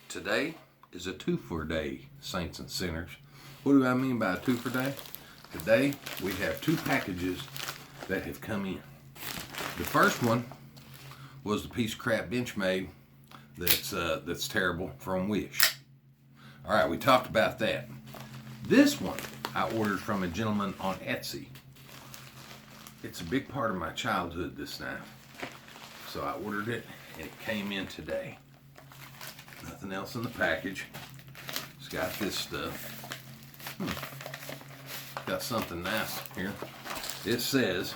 Today is a two-for-day, saints and sinners. What do I mean by a two-for-day? Today we have two packages that have come in. The first one was the piece of crap Benchmade that's terrible from Wish. All right, we talked about that. This one I ordered from a gentleman on Etsy. It's a big part of my childhood, this knife. So I ordered it and it came in today. Nothing else in the package. It's got this stuff. Got something nice here. It says,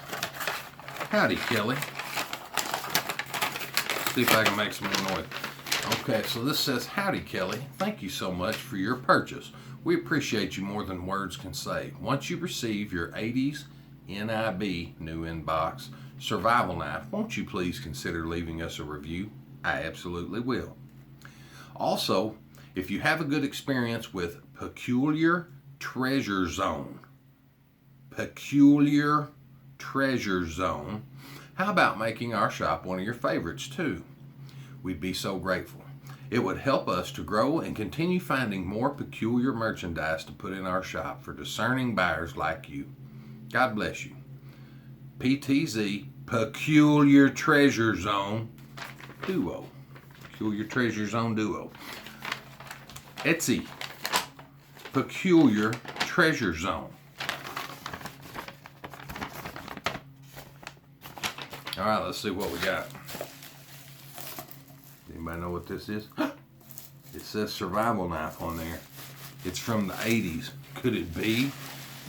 "Howdy, Kelly." See if I can make some more noise. Okay, so this says, "Howdy, Kelly. Thank you so much for your purchase. We appreciate you more than words can say. Once you receive your 80's NIB new inbox survival knife, won't you please consider leaving us a review? I absolutely will. Also, if you have a good experience with Peculiar Treasure Zone, how about making our shop one of your favorites too? We'd be so grateful. It would help us to grow and continue finding more peculiar merchandise to put in our shop for discerning buyers like you. God bless you. PTZ, Peculiar Treasure Zone Duo. Peculiar Treasure Zone Duo. Etsy, Peculiar Treasure Zone. All right, let's see what we got. Anybody know what this is? It says survival knife on there. It's from the 80's. Could it be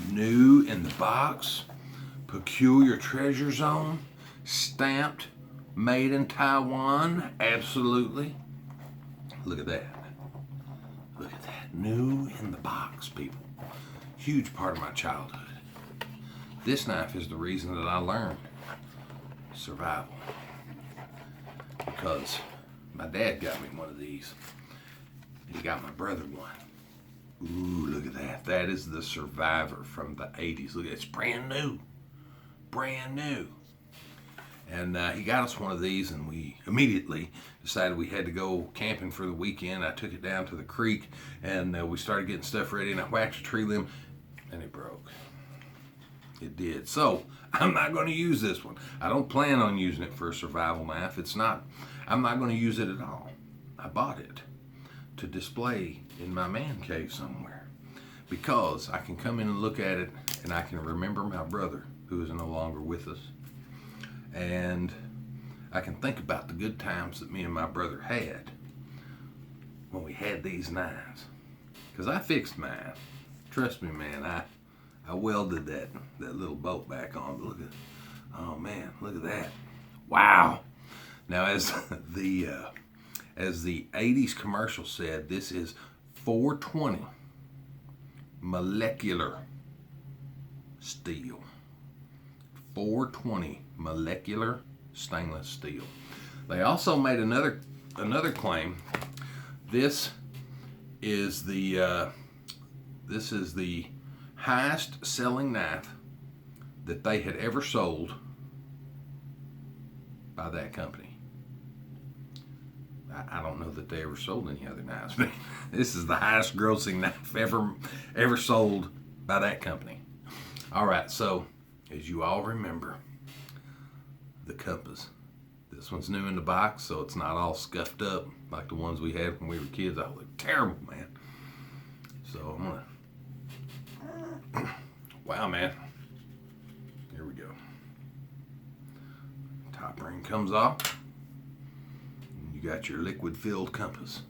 new in the box? Peculiar Treasure Zone, stamped, made in Taiwan. Absolutely. Look at that. Look at that. New in the box, people. Huge part of my childhood. This knife is the reason that I learned survival. Because my dad got me one of these. He got my brother one. Ooh, look at that. That is the Survivor from the 80's. Look, it's brand new. Brand new. And he got us one of these, and we immediately decided we had to go camping for the weekend. I took it down to the creek, and we started getting stuff ready, and I whacked a tree limb, and it broke. It did. So I'm not going to use this one. I don't plan on using it for a survival knife. I'm not going to use it at all. I bought it to display in my man cave somewhere because I can come in and look at it, and I can remember my brother who is no longer with us. And I can think about the good times that me and my brother had when we had these knives. Because I fixed mine. Trust me, man, I welded that little bolt back on. But look at, oh man, look at that. Wow. Now as the 80's commercial said, this is 420 molecular steel. 420 molecular stainless steel. They also made another claim. This is the highest selling knife that they had ever sold by that company. I don't know that they ever sold any other knives, but this is the highest grossing knife ever sold by that company. All right, so as you all remember, the compass. This one's new in the box, so it's not all scuffed up like the ones we had when we were kids. Oh, they're terrible, man. So I'm gonna, wow, man. Here we go. Top ring comes off. And you got your liquid-filled compass.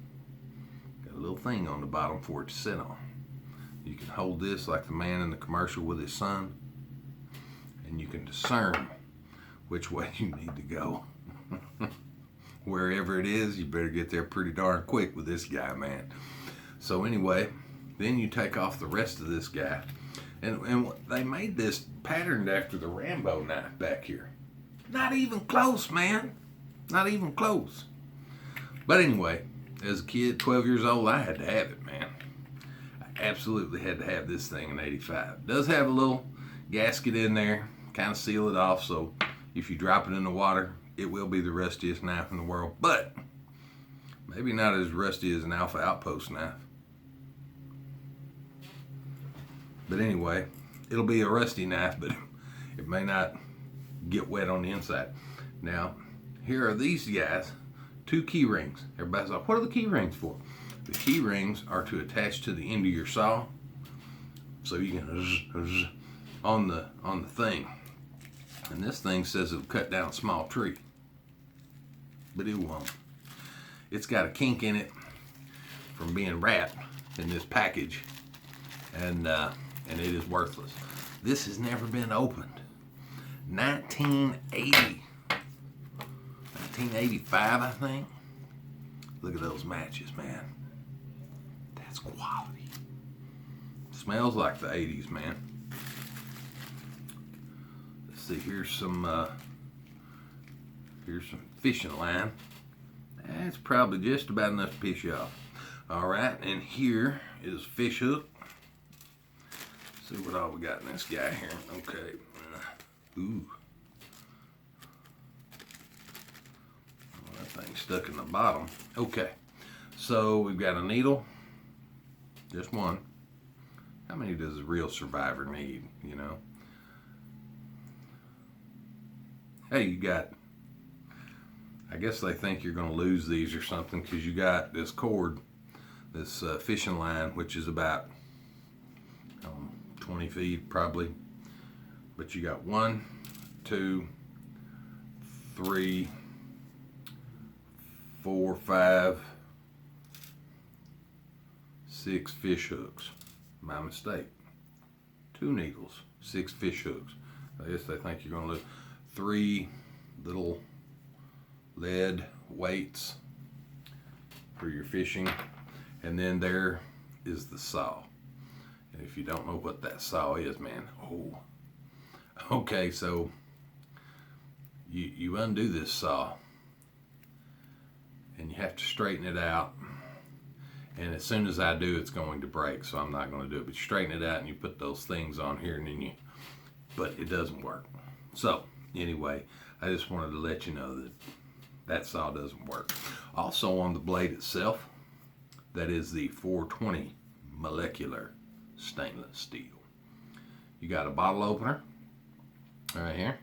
Got a little thing on the bottom for it to sit on. You can hold this like the man in the commercial with his son, and you can discern which way you need to go. Wherever it is, you better get there pretty darn quick with this guy, man. So anyway, then you take off the rest of this guy. And they made this patterned after the Rambo knife back here. Not even close, man. Not even close. But anyway, as a kid, 12 years old, I had to have it, man. I absolutely had to have this thing in 85. It does have a little gasket in there, kind of seal it off, so if you drop it in the water, it will be the rustiest knife in the world. But Maybe not as rusty as an Alpha Outpost knife. But anyway, it'll be a rusty knife, but it may not get wet on the inside. Now, here are these guys, 2 key rings. Everybody's like, what are the key rings for? The key rings are to attach to the end of your saw, so you can on the thing. And this thing says it'll cut down a small tree, but it won't. It's got a kink in it from being wrapped in this package, and it is worthless. This has never been opened. 1985, I think. Look at those matches, man. That's quality. Smells like the 80s, man. Let's see, here's some fishing line. That's probably just about enough to piss you off. All right, and here is fish hook. Let's see what all we got in this guy here. Okay. Ooh. Well, that thing's stuck in the bottom. Okay. So we've got a needle. Just one. How many does a real survivor need, you know? Hey, you got, I guess they think you're going to lose these or something because you got this cord, this fishing line, which is about 20 feet probably. But you got 1, 2, 3, 4, 5, 6 fish hooks. My mistake. 2 needles, 6 fish hooks. I guess they think you're going to lose. 3 little lead weights for your fishing. And then there is the saw. And if you don't know what that saw is, man, oh. Okay, so you undo this saw and you have to straighten it out, and as soon as I do, it's going to break, so I'm not going to do it. But you straighten it out and you put those things on here, and then but it doesn't work. So anyway, I just wanted to let you know that that saw doesn't work. Also on the blade itself, that is the 420 molecular stainless steel. You got a bottle opener right here.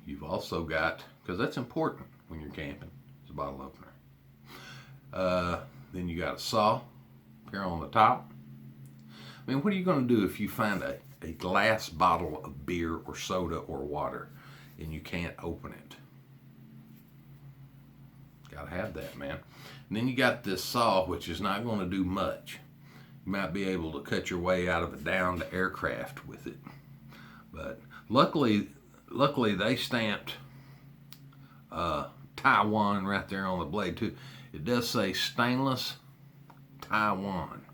You've also got, because that's important when you're camping, it's a bottle opener. Then you got a saw here on the top. I mean, what are you going to do if you find a glass bottle of beer or soda or water and you can't open it? Got to have that, man. And then you got this saw, which is not going to do much. You might be able to cut your way out of a downed aircraft with it. But luckily they stamped Taiwan right there on the blade too. It does say stainless Taiwan.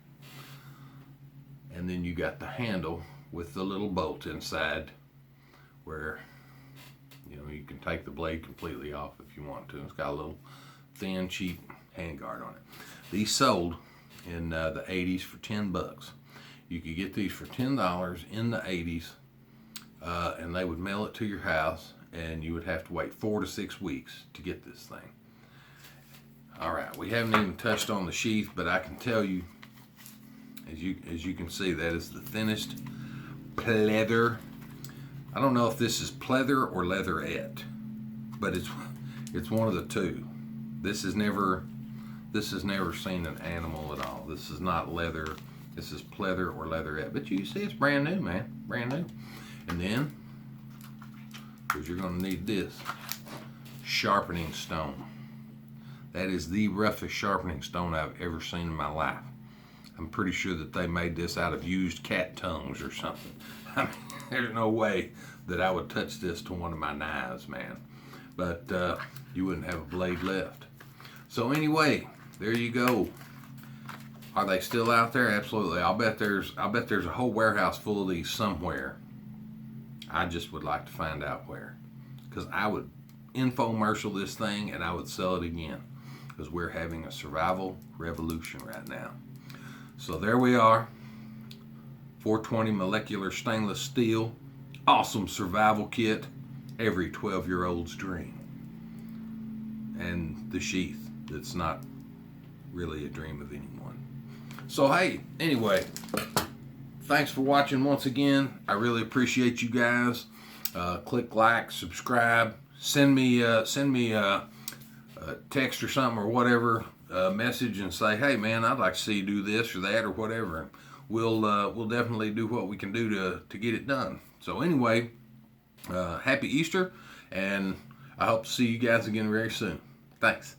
And then you got the handle with the little bolt inside where, you know, you can take the blade completely off if you want to. It's got a little thin, cheap handguard on it. These sold in the 80s for $10. You could get these for $10 in the 80s, and they would mail it to your house, and you would have to wait 4 to 6 weeks to get this thing. All right, we haven't even touched on the sheath, but I can tell you, as you can see, that is the thinnest pleather. I don't know if this is pleather or leatherette, but it's one of the two. This has never seen an animal at all. This is not leather. This is pleather or leatherette. But you see, it's brand new, man, brand new. And then, because you're going to need this sharpening stone. That is the roughest sharpening stone I've ever seen in my life. I'm pretty sure that they made this out of used cat tongues or something. I mean, there's no way that I would touch this to one of my knives, man. But you wouldn't have a blade left. So anyway, there you go. Are they still out there? Absolutely. I'll bet there's a whole warehouse full of these somewhere. I just would like to find out where, because I would infomercial this thing and I would sell it again, because we're having a survival revolution right now. So there we are. 420 molecular stainless steel, awesome survival kit, every 12-year-old's dream. And the sheath. that's not really a dream of anyone. So hey, anyway, thanks for watching once again. I really appreciate you guys. Click like, subscribe, send me a text or something or whatever, message and say, hey man, I'd like to see you do this or that or whatever. We'll definitely do what we can do to get it done. So anyway, happy Easter, and I hope to see you guys again very soon. Thanks.